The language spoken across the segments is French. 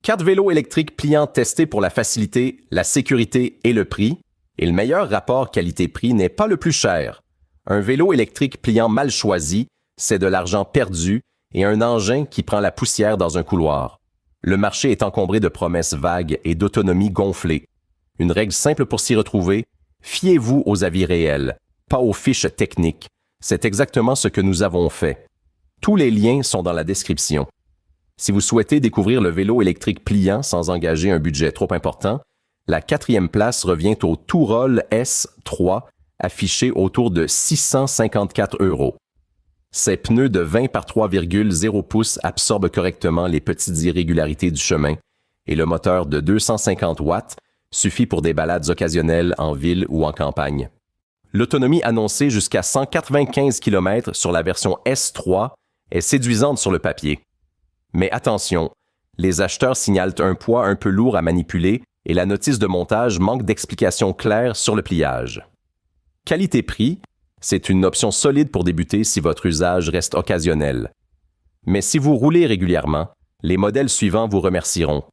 4 vélos électriques pliants testés pour la facilité, la sécurité et le prix. Et le meilleur rapport qualité-prix n'est pas le plus cher. Un vélo électrique pliant mal choisi, c'est de l'argent perdu et un engin qui prend la poussière dans un couloir. Le marché est encombré de promesses vagues et d'autonomie gonflée. Une règle simple pour s'y retrouver, fiez-vous aux avis réels, pas aux fiches techniques. C'est exactement ce que nous avons fait. Tous les liens sont dans la description. Si vous souhaitez découvrir le vélo électrique pliant sans engager un budget trop important, la 4e place revient au Touroll S3, affiché autour de 654 €. Ces pneus de 20 par 3,0 pouces absorbent correctement les petites irrégularités du chemin et le moteur de 250 watts suffit pour des balades occasionnelles en ville ou en campagne. L'autonomie annoncée jusqu'à 195 km sur la version S3 est séduisante sur le papier. Mais attention, les acheteurs signalent un poids un peu lourd à manipuler et la notice de montage manque d'explications claires sur le pliage. Qualité-prix, c'est une option solide pour débuter si votre usage reste occasionnel. Mais si vous roulez régulièrement, les modèles suivants vous remercieront.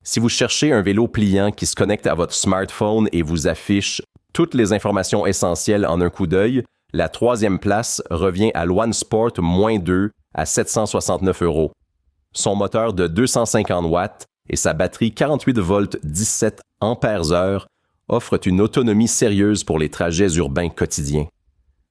Si vous cherchez un vélo pliant qui se connecte à votre smartphone et vous affiche toutes les informations essentielles en un coup d'œil, la 3e place revient à l'OneSport -2 à 769 €. Son moteur de 250 watts et sa batterie 48 volts 17 ampères-heure offrent une autonomie sérieuse pour les trajets urbains quotidiens.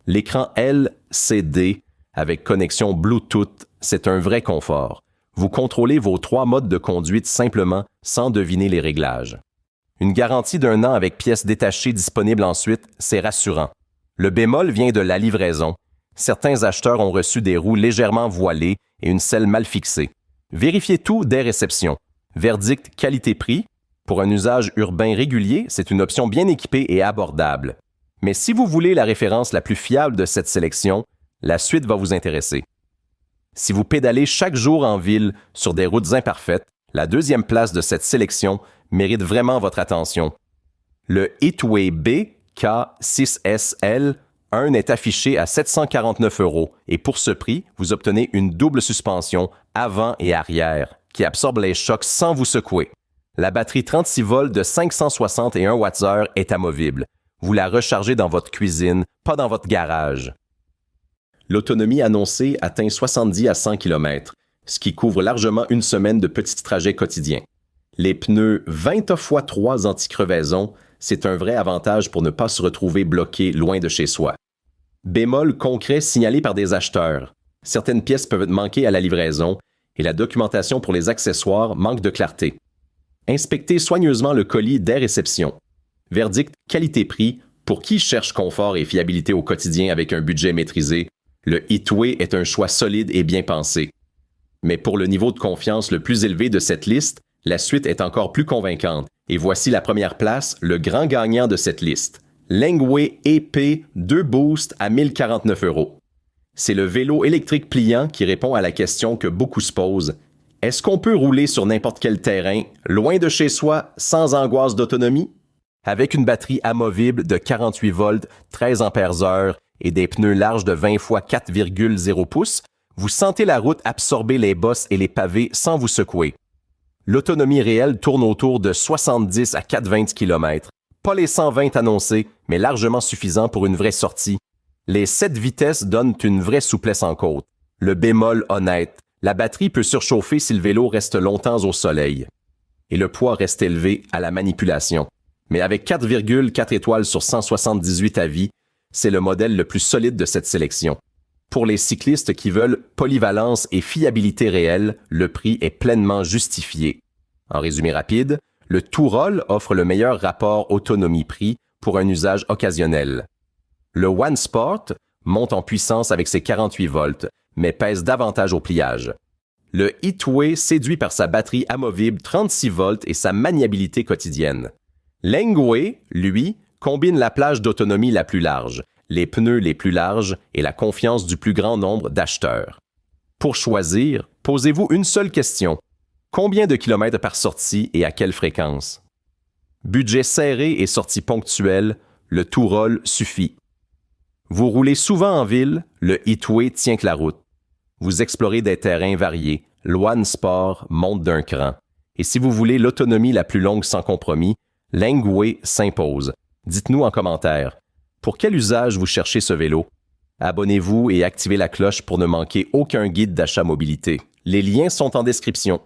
L'écran LCD avec connexion Bluetooth, c'est un vrai confort. Vous contrôlez vos 3 modes de conduite simplement sans deviner les réglages. Une garantie d'1 an avec pièces détachées disponibles ensuite, c'est rassurant. Le bémol vient de la livraison. Certains acheteurs ont reçu des roues légèrement voilées et une selle mal fixée. Vérifiez tout dès réception. Verdict qualité-prix. Pour un usage urbain régulier, c'est une option bien équipée et abordable. Mais si vous voulez la référence la plus fiable de cette sélection, la suite va vous intéresser. Si vous pédalez chaque jour en ville sur des routes imparfaites, la 2e place de cette sélection mérite vraiment votre attention. Le Heatway B K6SL 1 est affiché à 749 € et pour ce prix, vous obtenez une double suspension avant et arrière qui absorbe les chocs sans vous secouer. La batterie 36 volts de 561 Wh est amovible. Vous la rechargez dans votre cuisine, pas dans votre garage. L'autonomie annoncée atteint 70 à 100 km, ce qui couvre largement une semaine de petits trajets quotidiens. Les pneus 20x3 anti-crevaison, c'est un vrai avantage pour ne pas se retrouver bloqué loin de chez soi. Bémol concret signalé par des acheteurs. Certaines pièces peuvent manquer à la livraison et la documentation pour les accessoires manque de clarté. Inspectez soigneusement le colis dès réception. Verdict qualité-prix, pour qui cherche confort et fiabilité au quotidien avec un budget maîtrisé, le Heatway est un choix solide et bien pensé. Mais pour le niveau de confiance le plus élevé de cette liste, la suite est encore plus convaincante. Et voici la première place, le grand gagnant de cette liste. Langway EP 2 Boost à 1049 €. C'est le vélo électrique pliant qui répond à la question que beaucoup se posent. Est-ce qu'on peut rouler sur n'importe quel terrain, loin de chez soi, sans angoisse d'autonomie? Avec une batterie amovible de 48 volts, 13 ampères-heure et des pneus larges de 20 x 4,0 pouces, vous sentez la route absorber les bosses et les pavés sans vous secouer. L'autonomie réelle tourne autour de 70 à 420 km. Pas les 120 annoncés, mais largement suffisant pour une vraie sortie. Les 7 vitesses donnent une vraie souplesse en côte. Le bémol honnête, la batterie peut surchauffer si le vélo reste longtemps au soleil. Et le poids reste élevé à la manipulation. Mais avec 4,4 étoiles sur 178 avis, c'est le modèle le plus solide de cette sélection. Pour les cyclistes qui veulent polyvalence et fiabilité réelle, le prix est pleinement justifié. En résumé rapide, le Touroll offre le meilleur rapport autonomie-prix pour un usage occasionnel. Le OneSport monte en puissance avec ses 48 volts, mais pèse davantage au pliage. Le Heatway séduit par sa batterie amovible 36 volts et sa maniabilité quotidienne. Langway, lui, combine la plage d'autonomie la plus large, les pneus les plus larges et la confiance du plus grand nombre d'acheteurs. Pour choisir, posez-vous une seule question. Combien de kilomètres par sortie et à quelle fréquence? Budget serré et sortie ponctuelle, le Touroll suffit. Vous roulez souvent en ville, le Heatway tient que la route. Vous explorez des terrains variés, l'OneSport monte d'un cran. Et si vous voulez l'autonomie la plus longue sans compromis, Langway s'impose. Dites-nous en commentaire. Pour quel usage vous cherchez ce vélo? Abonnez-vous et activez la cloche pour ne manquer aucun guide d'achat mobilité. Les liens sont en description.